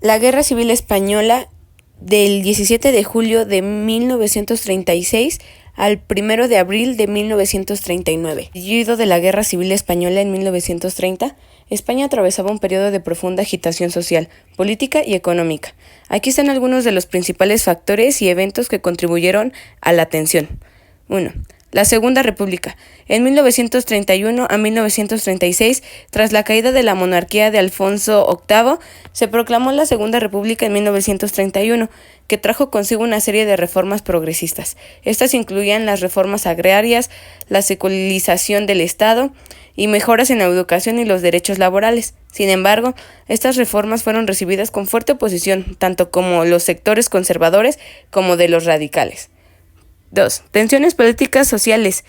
La Guerra Civil Española del 17 de julio de 1936 al 1 de abril de 1939. Estallido de la Guerra Civil Española en 1930, España atravesaba un periodo de profunda agitación social, política y económica. Aquí están algunos de los principales factores y eventos que contribuyeron a la tensión. 1. La Segunda República. En 1931 a 1936, tras la caída de la monarquía de Alfonso VIII, se proclamó la Segunda República en 1931, que trajo consigo una serie de reformas progresistas. Estas incluían las reformas agrarias, la secularización del Estado y mejoras en la educación y los derechos laborales. Sin embargo, estas reformas fueron recibidas con fuerte oposición, tanto como los sectores conservadores como de los radicales. 2. Tensiones políticas sociales.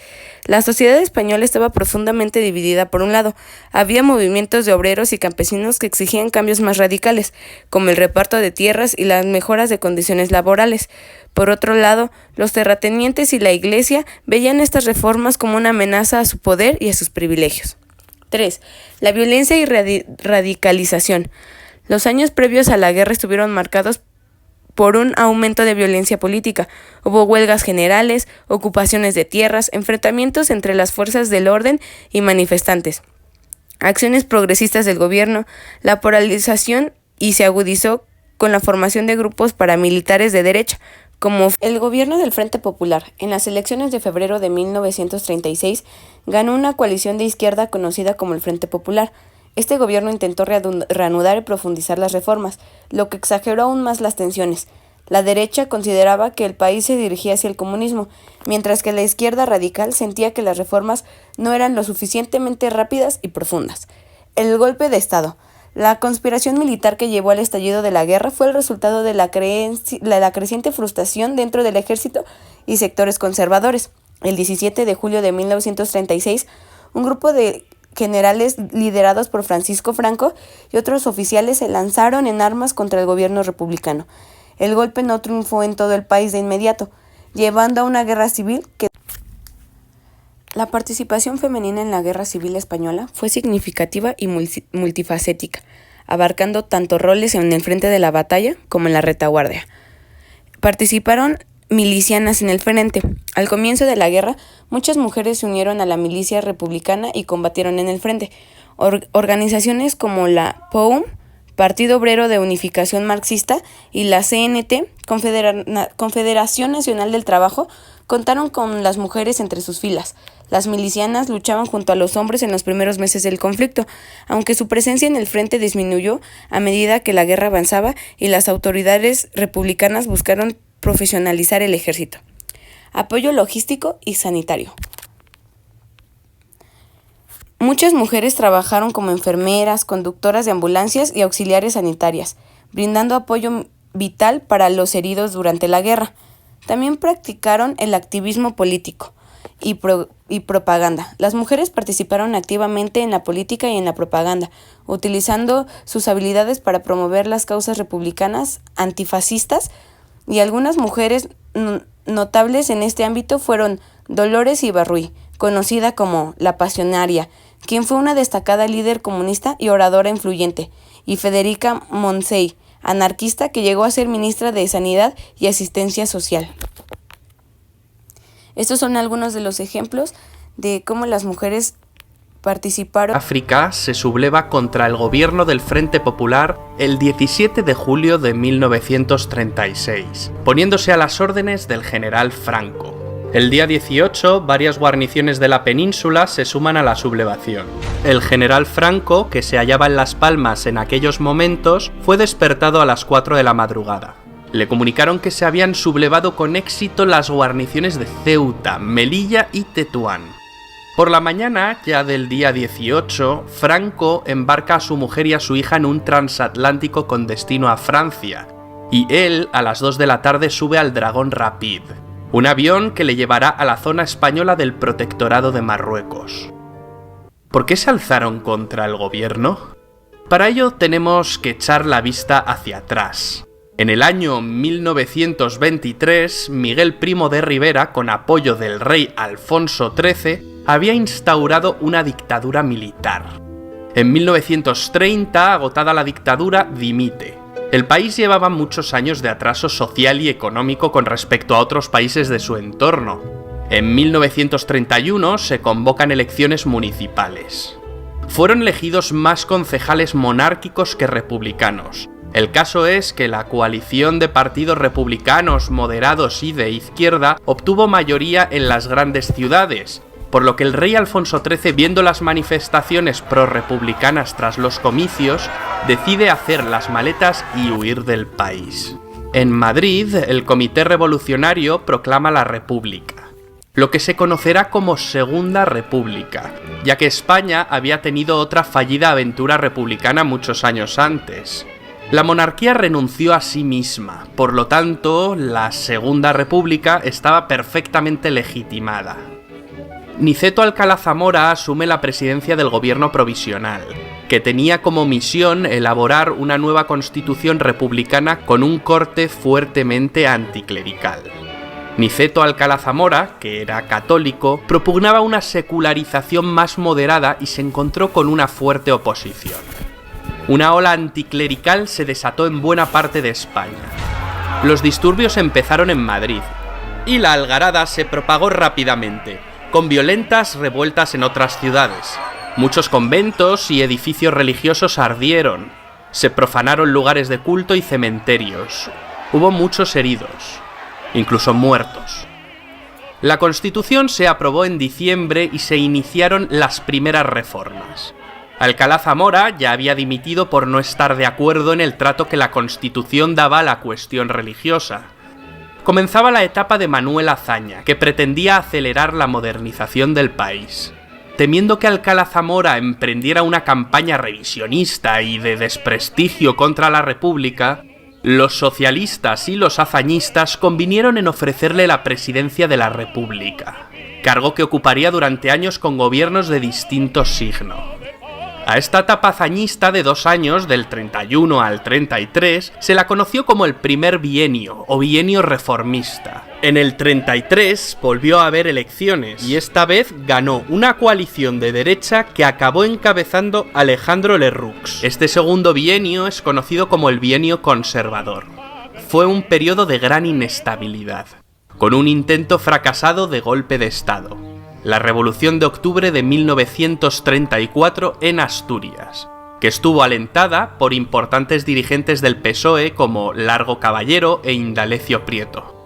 La sociedad española estaba profundamente dividida. Por un lado, había movimientos de obreros y campesinos que exigían cambios más radicales, como el reparto de tierras y las mejoras de condiciones laborales. Por otro lado, los terratenientes y la Iglesia veían estas reformas como una amenaza a su poder y a sus privilegios. 3. La violencia y radicalización. Los años previos a la guerra estuvieron marcados por un aumento de violencia política. Hubo huelgas generales, ocupaciones de tierras, enfrentamientos entre las fuerzas del orden y manifestantes, acciones progresistas del gobierno, la polarización y se agudizó con la formación de grupos paramilitares de derecha, como el gobierno del Frente Popular. En las elecciones de febrero de 1936 ganó una coalición de izquierda conocida como el Frente Popular. Este gobierno intentó reanudar y profundizar las reformas, lo que exageró aún más las tensiones. La derecha consideraba que el país se dirigía hacia el comunismo, mientras que la izquierda radical sentía que las reformas no eran lo suficientemente rápidas y profundas. El golpe de Estado. La conspiración militar que llevó al estallido de la guerra fue el resultado de la creciente frustración dentro del ejército y sectores conservadores. El 17 de julio de 1936, un grupo de generales liderados por Francisco Franco y otros oficiales se lanzaron en armas contra el gobierno republicano. El golpe no triunfó en todo el país de inmediato, llevando a una guerra civil que... La participación femenina en la Guerra Civil Española fue significativa y multifacética, abarcando tanto roles en el frente de la batalla como en la retaguardia. Participaron milicianas en el frente. Al comienzo de la guerra, muchas mujeres se unieron a la milicia republicana y combatieron en el frente. Organizaciones como la POUM, Partido Obrero de Unificación Marxista, y la CNT, Confederación Nacional del Trabajo, contaron con las mujeres entre sus filas. Las milicianas luchaban junto a los hombres en los primeros meses del conflicto, aunque su presencia en el frente disminuyó a medida que la guerra avanzaba y las autoridades republicanas buscaron profesionalizar el ejército. Apoyo logístico y sanitario. Muchas mujeres trabajaron como enfermeras, conductoras de ambulancias y auxiliares sanitarias, brindando apoyo vital para los heridos durante la guerra. También practicaron el activismo político y propaganda. Las mujeres participaron activamente en la política y en la propaganda, utilizando sus habilidades para promover las causas republicanas antifascistas, y algunas mujeres notables en este ámbito fueron Dolores Ibarruri, conocida como la Pasionaria, quien fue una destacada líder comunista y oradora influyente, y Federica Montseny, anarquista que llegó a ser ministra de Sanidad y Asistencia Social. Estos son algunos de los ejemplos de cómo las mujeres participaron. África se subleva contra el gobierno del Frente Popular el 17 de julio de 1936, poniéndose a las órdenes del general Franco. El día 18, varias guarniciones de la península se suman a la sublevación. El general Franco, que se hallaba en Las Palmas en aquellos momentos, fue despertado a las 4 de la madrugada. Le comunicaron que se habían sublevado con éxito las guarniciones de Ceuta, Melilla y Tetuán. Por la mañana, ya del día 18, Franco embarca a su mujer y a su hija en un transatlántico con destino a Francia, y él, a las 2 de la tarde, sube al Dragón Rapid, un avión que le llevará a la zona española del Protectorado de Marruecos. ¿Por qué se alzaron contra el gobierno? Para ello tenemos que echar la vista hacia atrás. En el año 1923, Miguel Primo de Rivera, con apoyo del rey Alfonso XIII, había instaurado una dictadura militar. En 1930, agotada la dictadura, dimite. El país llevaba muchos años de atraso social y económico con respecto a otros países de su entorno. En 1931 se convocan elecciones municipales. Fueron elegidos más concejales monárquicos que republicanos. El caso es que la coalición de partidos republicanos, moderados y de izquierda obtuvo mayoría en las grandes ciudades, por lo que el rey Alfonso XIII, viendo las manifestaciones prorrepublicanas tras los comicios, decide hacer las maletas y huir del país. En Madrid, el Comité Revolucionario proclama la República, lo que se conocerá como Segunda República, ya que España había tenido otra fallida aventura republicana muchos años antes. La monarquía renunció a sí misma, por lo tanto, la Segunda República estaba perfectamente legitimada. Niceto Alcalá Zamora asume la presidencia del gobierno provisional, que tenía como misión elaborar una nueva constitución republicana con un corte fuertemente anticlerical. Niceto Alcalá Zamora, que era católico, propugnaba una secularización más moderada y se encontró con una fuerte oposición. Una ola anticlerical se desató en buena parte de España. Los disturbios empezaron en Madrid, y la algarada se propagó rápidamente, con violentas revueltas en otras ciudades. Muchos conventos y edificios religiosos ardieron. Se profanaron lugares de culto y cementerios. Hubo muchos heridos, incluso muertos. La Constitución se aprobó en diciembre y se iniciaron las primeras reformas. Alcalá Zamora ya había dimitido por no estar de acuerdo en el trato que la Constitución daba a la cuestión religiosa. Comenzaba la etapa de Manuel Azaña, que pretendía acelerar la modernización del país. Temiendo que Alcalá Zamora emprendiera una campaña revisionista y de desprestigio contra la República, los socialistas y los azañistas convinieron en ofrecerle la presidencia de la República, cargo que ocuparía durante años con gobiernos de distinto signo. A esta etapa hazañista de 2 años, del 31 al 33, se la conoció como el primer bienio o bienio reformista. En el 33 volvió a haber elecciones y esta vez ganó una coalición de derecha que acabó encabezando Alejandro Lerroux. Este segundo bienio es conocido como el bienio conservador. Fue un periodo de gran inestabilidad, con un intento fracasado de golpe de Estado. La Revolución de Octubre de 1934 en Asturias, que estuvo alentada por importantes dirigentes del PSOE como Largo Caballero e Indalecio Prieto.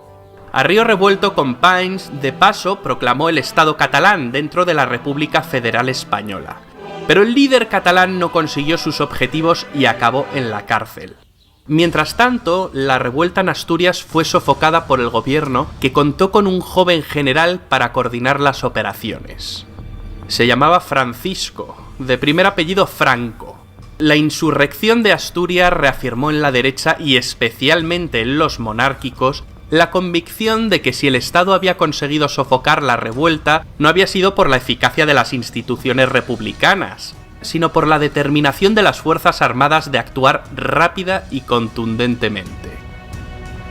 A río revuelto con Pains, de paso proclamó el Estado catalán dentro de la República Federal Española, pero el líder catalán no consiguió sus objetivos y acabó en la cárcel. Mientras tanto, la revuelta en Asturias fue sofocada por el gobierno, que contó con un joven general para coordinar las operaciones. Se llamaba Francisco, de primer apellido Franco. La insurrección de Asturias reafirmó en la derecha y especialmente en los monárquicos la convicción de que si el Estado había conseguido sofocar la revuelta, no había sido por la eficacia de las instituciones republicanas, sino por la determinación de las Fuerzas Armadas de actuar rápida y contundentemente.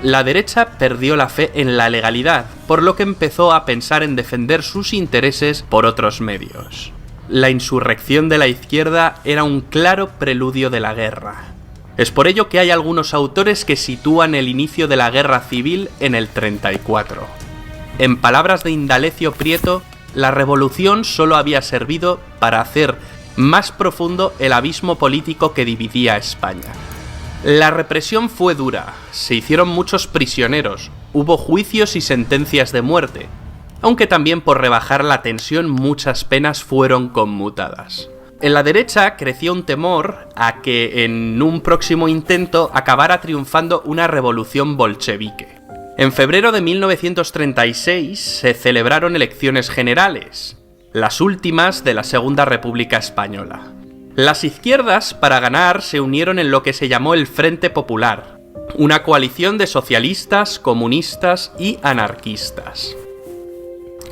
La derecha perdió la fe en la legalidad, por lo que empezó a pensar en defender sus intereses por otros medios. La insurrección de la izquierda era un claro preludio de la guerra. Es por ello que hay algunos autores que sitúan el inicio de la guerra civil en el 34. En palabras de Indalecio Prieto, la revolución solo había servido para hacer más profundo el abismo político que dividía a España. La represión fue dura, se hicieron muchos prisioneros, hubo juicios y sentencias de muerte, aunque también por rebajar la tensión muchas penas fueron conmutadas. En la derecha creció un temor a que en un próximo intento acabara triunfando una revolución bolchevique. En febrero de 1936 se celebraron elecciones generales, las últimas de la Segunda República Española. Las izquierdas, para ganar, se unieron en lo que se llamó el Frente Popular, una coalición de socialistas, comunistas y anarquistas.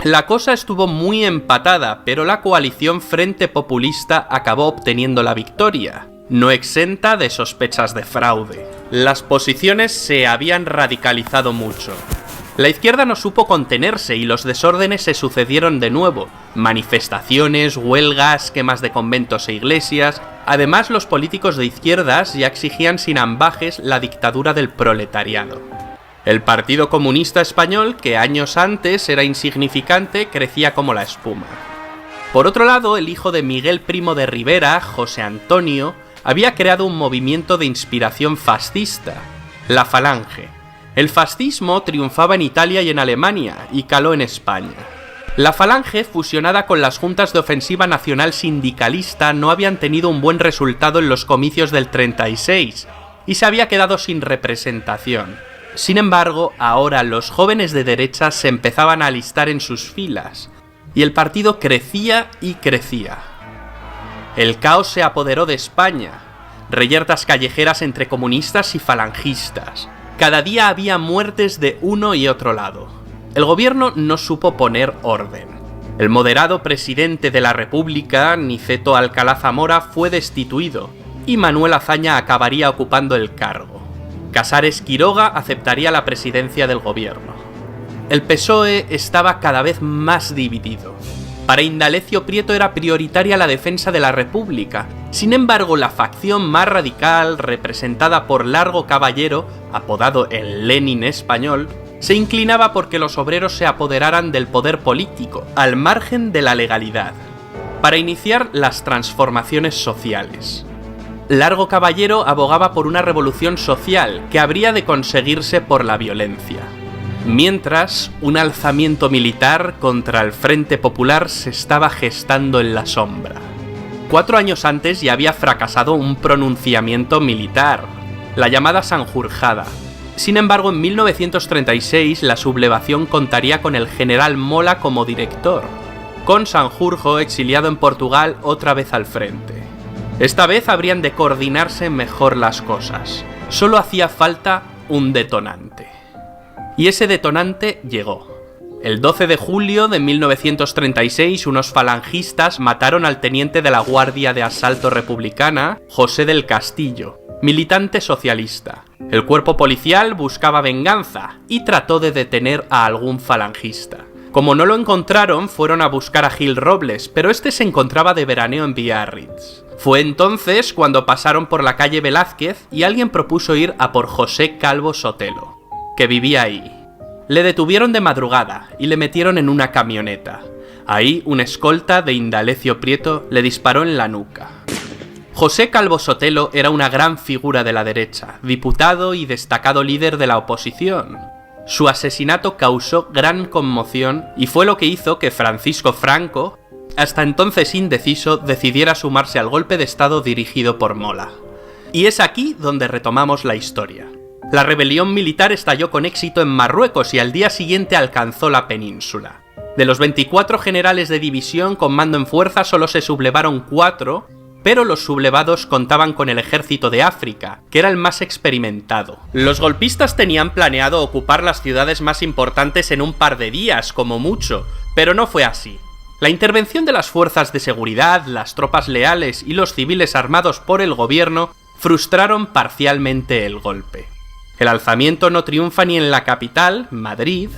La cosa estuvo muy empatada, pero la coalición Frente Populista acabó obteniendo la victoria, no exenta de sospechas de fraude. Las posiciones se habían radicalizado mucho. La izquierda no supo contenerse y los desórdenes se sucedieron de nuevo. Manifestaciones, huelgas, quemas de conventos e iglesias. Además, los políticos de izquierdas ya exigían sin ambages la dictadura del proletariado. El Partido Comunista Español, que años antes era insignificante, crecía como la espuma. Por otro lado, el hijo de Miguel Primo de Rivera, José Antonio, había creado un movimiento de inspiración fascista, la Falange. El fascismo triunfaba en Italia y en Alemania, y caló en España. La Falange, fusionada con las juntas de ofensiva nacional sindicalista, no habían tenido un buen resultado en los comicios del 36, y se había quedado sin representación. Sin embargo, ahora los jóvenes de derecha se empezaban a alistar en sus filas, y el partido crecía y crecía. El caos se apoderó de España, reyertas callejeras entre comunistas y falangistas. Cada día había muertes de uno y otro lado. El gobierno no supo poner orden. El moderado presidente de la República, Niceto Alcalá Zamora, fue destituido, y Manuel Azaña acabaría ocupando el cargo. Casares Quiroga aceptaría la presidencia del gobierno. El PSOE estaba cada vez más dividido. Para Indalecio Prieto era prioritaria la defensa de la República. Sin embargo, la facción más radical, representada por Largo Caballero, apodado el Lenin español, se inclinaba porque los obreros se apoderaran del poder político, al margen de la legalidad, para iniciar las transformaciones sociales. Largo Caballero abogaba por una revolución social que habría de conseguirse por la violencia. Mientras, un alzamiento militar contra el Frente Popular se estaba gestando en la sombra. 4 años antes ya había fracasado un pronunciamiento militar, la llamada Sanjurjada. Sin embargo, en 1936 la sublevación contaría con el general Mola como director, con Sanjurjo exiliado en Portugal otra vez al frente. Esta vez habrían de coordinarse mejor las cosas. Solo hacía falta un detonante. Y ese detonante llegó. El 12 de julio de 1936, unos falangistas mataron al teniente de la Guardia de Asalto Republicana, José del Castillo, militante socialista. El cuerpo policial buscaba venganza y trató de detener a algún falangista. Como no lo encontraron, fueron a buscar a Gil Robles, pero este se encontraba de veraneo en Biarritz. Fue entonces cuando pasaron por la calle Velázquez y alguien propuso ir a por José Calvo Sotelo, que vivía ahí. Le detuvieron de madrugada y le metieron en una camioneta. Ahí un escolta de Indalecio Prieto le disparó en la nuca. José Calvo Sotelo era una gran figura de la derecha, diputado y destacado líder de la oposición. Su asesinato causó gran conmoción y fue lo que hizo que Francisco Franco, hasta entonces indeciso, decidiera sumarse al golpe de estado dirigido por Mola. Y es aquí donde retomamos la historia. La rebelión militar estalló con éxito en Marruecos y al día siguiente alcanzó la península. De los 24 generales de división con mando en fuerza solo se sublevaron 4, pero los sublevados contaban con el ejército de África, que era el más experimentado. Los golpistas tenían planeado ocupar las ciudades más importantes en un par de días, como mucho, pero no fue así. La intervención de las fuerzas de seguridad, las tropas leales y los civiles armados por el gobierno frustraron parcialmente el golpe. El alzamiento no triunfa ni en la capital, Madrid,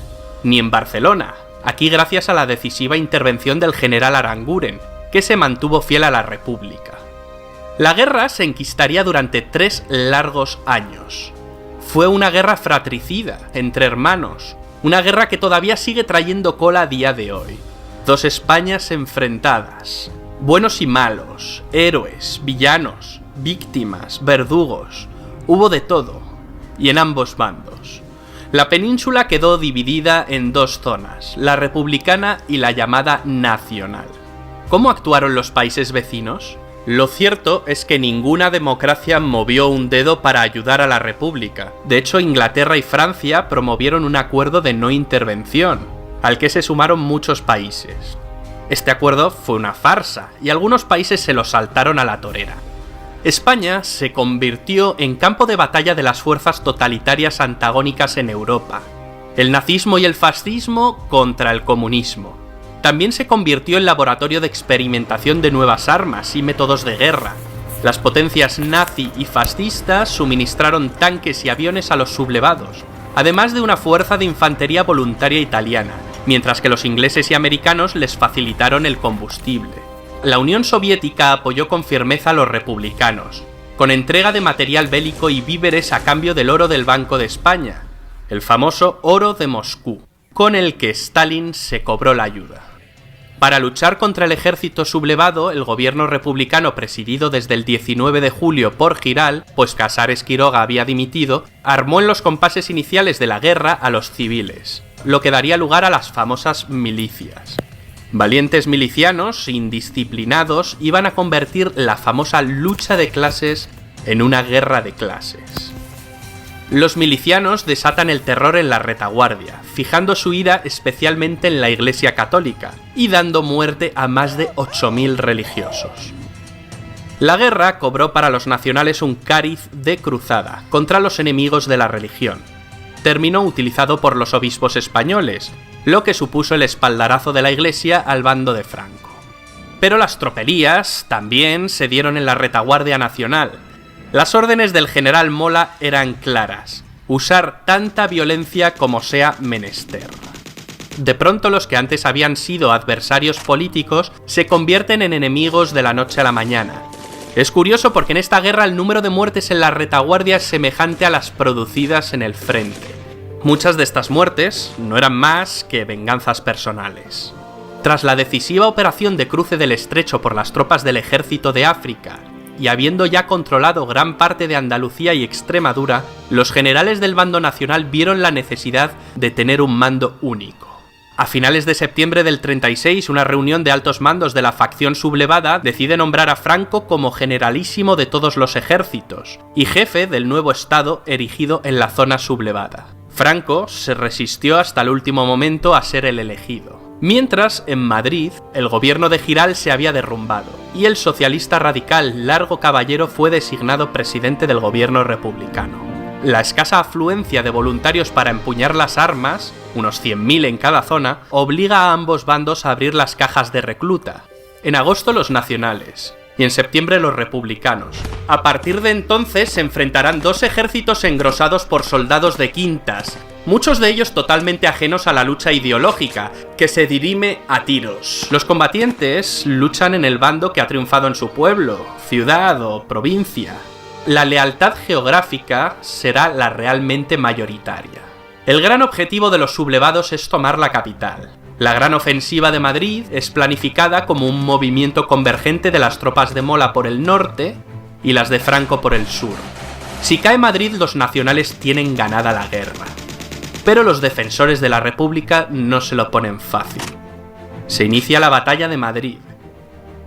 ni en Barcelona, aquí gracias a la decisiva intervención del general Aranguren, que se mantuvo fiel a la República. La guerra se enquistaría durante 3 largos años. Fue una guerra fratricida, entre hermanos, una guerra que todavía sigue trayendo cola a día de hoy. 2 Españas enfrentadas, buenos y malos, héroes, villanos, víctimas, verdugos, hubo de todo, y en ambos bandos. La península quedó dividida en 2 zonas, la republicana y la llamada nacional. ¿Cómo actuaron los países vecinos? Lo cierto es que ninguna democracia movió un dedo para ayudar a la República. De hecho, Inglaterra y Francia promovieron un acuerdo de no intervención, al que se sumaron muchos países. Este acuerdo fue una farsa, y algunos países se lo saltaron a la torera. España se convirtió en campo de batalla de las fuerzas totalitarias antagónicas en Europa. El nazismo y el fascismo contra el comunismo. También se convirtió en laboratorio de experimentación de nuevas armas y métodos de guerra. Las potencias nazi y fascistas suministraron tanques y aviones a los sublevados, además de una fuerza de infantería voluntaria italiana, mientras que los ingleses y americanos les facilitaron el combustible. La Unión Soviética apoyó con firmeza a los republicanos, con entrega de material bélico y víveres a cambio del oro del Banco de España, el famoso oro de Moscú, con el que Stalin se cobró la ayuda. Para luchar contra el ejército sublevado, el gobierno republicano presidido desde el 19 de julio por Giral, pues Casares Quiroga había dimitido, armó en los compases iniciales de la guerra a los civiles, lo que daría lugar a las famosas milicias. Valientes milicianos, indisciplinados, iban a convertir la famosa lucha de clases en una guerra de clases. Los milicianos desatan el terror en la retaguardia, fijando su ira especialmente en la Iglesia Católica y dando muerte a más de 8.000 religiosos. La guerra cobró para los nacionales un cariz de cruzada contra los enemigos de la religión, término utilizado por los obispos españoles, lo que supuso el espaldarazo de la Iglesia al bando de Franco. Pero las tropelías también se dieron en la retaguardia nacional. Las órdenes del general Mola eran claras: usar tanta violencia como sea menester. De pronto los que antes habían sido adversarios políticos se convierten en enemigos de la noche a la mañana. Es curioso porque en esta guerra el número de muertes en la retaguardia es semejante a las producidas en el frente. Muchas de estas muertes no eran más que venganzas personales. Tras la decisiva operación de cruce del estrecho por las tropas del ejército de África, y habiendo ya controlado gran parte de Andalucía y Extremadura, los generales del bando nacional vieron la necesidad de tener un mando único. A finales de septiembre del 36, una reunión de altos mandos de la facción sublevada decide nombrar a Franco como generalísimo de todos los ejércitos y jefe del nuevo estado erigido en la zona sublevada. Franco se resistió hasta el último momento a ser el elegido. Mientras, en Madrid, el gobierno de Giral se había derrumbado y el socialista radical Largo Caballero fue designado presidente del gobierno republicano. La escasa afluencia de voluntarios para empuñar las armas, unos 100.000 en cada zona, obliga a ambos bandos a abrir las cajas de recluta. En agosto los nacionales y en septiembre los republicanos. A partir de entonces se enfrentarán dos ejércitos engrosados por soldados de quintas, muchos de ellos totalmente ajenos a la lucha ideológica, que se dirime a tiros. Los combatientes luchan en el bando que ha triunfado en su pueblo, ciudad o provincia. La lealtad geográfica será la realmente mayoritaria. El gran objetivo de los sublevados es tomar la capital. La gran ofensiva de Madrid es planificada como un movimiento convergente de las tropas de Mola por el norte y las de Franco por el sur. Si cae Madrid, los nacionales tienen ganada la guerra. Pero los defensores de la República no se lo ponen fácil. Se inicia la batalla de Madrid.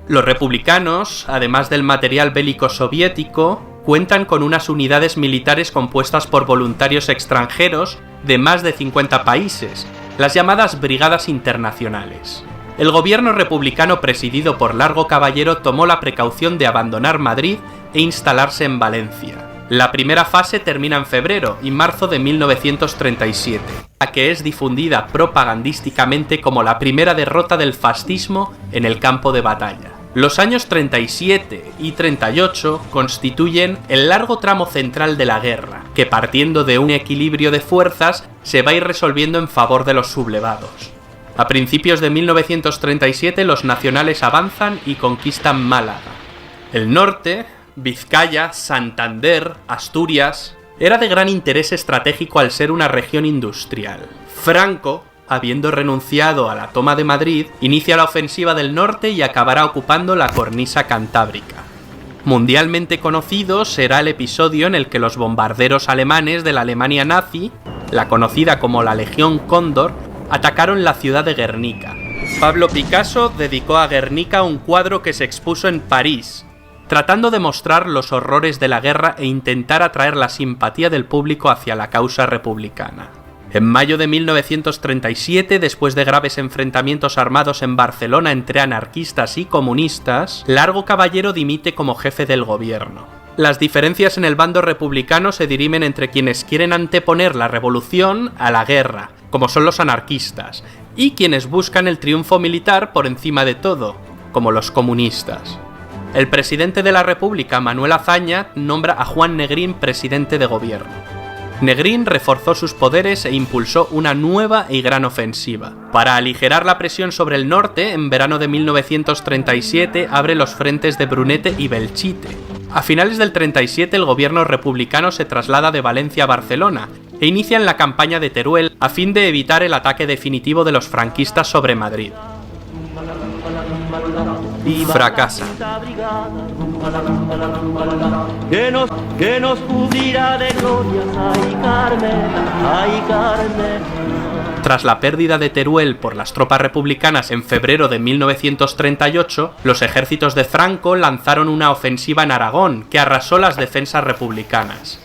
Los republicanos, además del material bélico soviético, cuentan con unas unidades militares compuestas por voluntarios extranjeros de más de 50 países, las llamadas Brigadas Internacionales. El gobierno republicano presidido por Largo Caballero tomó la precaución de abandonar Madrid e instalarse en Valencia. La primera fase termina en febrero y marzo de 1937, la que es difundida propagandísticamente como la primera derrota del fascismo en el campo de batalla. Los años 37 y 38 constituyen el largo tramo central de la guerra, que partiendo de un equilibrio de fuerzas se va a ir resolviendo en favor de los sublevados. A principios de 1937 los nacionales avanzan y conquistan Málaga. El norte, Vizcaya, Santander, Asturias, era de gran interés estratégico al ser una región industrial. Franco, habiendo renunciado a la toma de Madrid, inicia la ofensiva del norte y acabará ocupando la cornisa cantábrica. Mundialmente conocido será el episodio en el que los bombarderos alemanes de la Alemania nazi, la conocida como la Legión Cóndor, atacaron la ciudad de Guernica. Pablo Picasso dedicó a Guernica un cuadro que se expuso en París, tratando de mostrar los horrores de la guerra e intentar atraer la simpatía del público hacia la causa republicana. En mayo de 1937, después de graves enfrentamientos armados en Barcelona entre anarquistas y comunistas, Largo Caballero dimite como jefe del gobierno. Las diferencias en el bando republicano se dirimen entre quienes quieren anteponer la revolución a la guerra, como son los anarquistas, y quienes buscan el triunfo militar por encima de todo, como los comunistas. El presidente de la República, Manuel Azaña, nombra a Juan Negrín presidente de gobierno. Negrín reforzó sus poderes e impulsó una nueva y gran ofensiva. Para aligerar la presión sobre el norte, en verano de 1937 abre los frentes de Brunete y Belchite. A finales del 37 el gobierno republicano se traslada de Valencia a Barcelona e inician la campaña de Teruel a fin de evitar el ataque definitivo de los franquistas sobre Madrid. Fracasa. Que nos cubrirá de glorias, ay Carmen, ay Carmen. Tras la pérdida de Teruel por las tropas republicanas en febrero de 1938, los ejércitos de Franco lanzaron una ofensiva en Aragón que arrasó las defensas republicanas.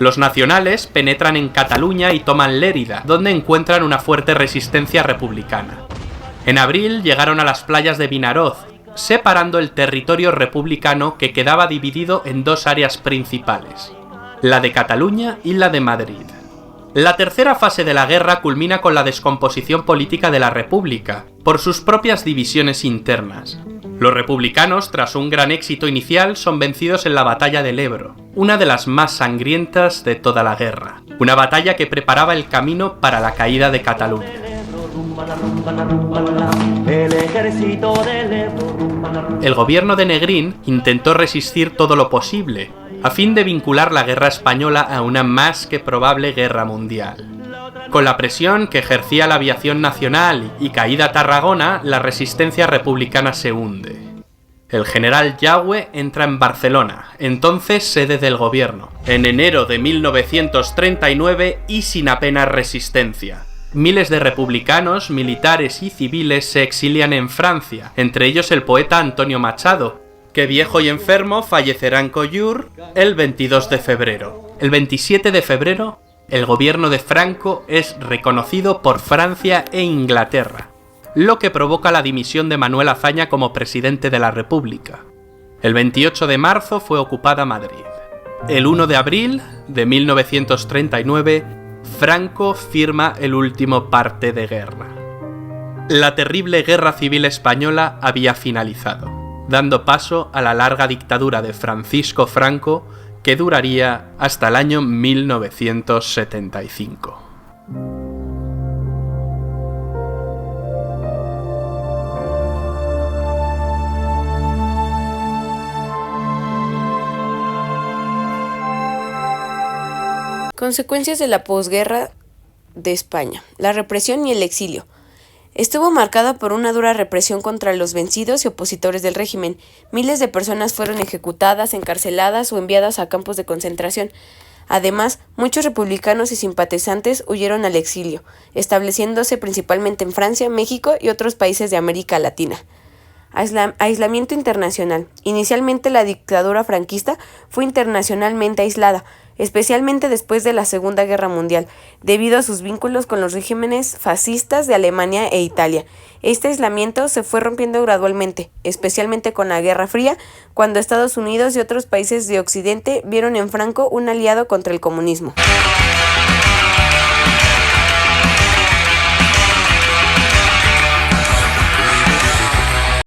Los nacionales penetran en Cataluña y toman Lérida, donde encuentran una fuerte resistencia republicana. En abril llegaron a las playas de Vinaroz, separando el territorio republicano que quedaba dividido en dos áreas principales, la de Cataluña y la de Madrid. La tercera fase de la guerra culmina con la descomposición política de la República, por sus propias divisiones internas. Los republicanos, tras un gran éxito inicial, son vencidos en la batalla del Ebro, una de las más sangrientas de toda la guerra, una batalla que preparaba el camino para la caída de Cataluña. El gobierno de Negrín intentó resistir todo lo posible, a fin de vincular la guerra española a una más que probable guerra mundial. Con la presión que ejercía la aviación nacional y caída Tarragona, la resistencia republicana se hunde. El general Yagüe entra en Barcelona, entonces sede del gobierno, en enero de 1939 y sin apenas resistencia. Miles de republicanos, militares y civiles se exilian en Francia, entre ellos el poeta Antonio Machado, que viejo y enfermo fallecerá en Collioure el 22 de febrero. El 27 de febrero, el gobierno de Franco es reconocido por Francia e Inglaterra, lo que provoca la dimisión de Manuel Azaña como presidente de la República. El 28 de marzo fue ocupada Madrid. El 1 de abril de 1939, Franco firma el último parte de guerra. La terrible Guerra Civil Española había finalizado, dando paso a la larga dictadura de Francisco Franco, que duraría hasta el año 1975. Consecuencias de la posguerra de España. La represión y el exilio. Estuvo marcada por una dura represión contra los vencidos y opositores del régimen. Miles de personas fueron ejecutadas, encarceladas o enviadas a campos de concentración. Además, muchos republicanos y simpatizantes huyeron al exilio, estableciéndose principalmente en Francia, México y otros países de América Latina. Aislamiento internacional. Inicialmente la dictadura franquista fue internacionalmente aislada, especialmente después de la Segunda Guerra Mundial, debido a sus vínculos con los regímenes fascistas de Alemania e Italia. Este aislamiento se fue rompiendo gradualmente, especialmente con la Guerra Fría, cuando Estados Unidos y otros países de Occidente vieron en Franco un aliado contra el comunismo.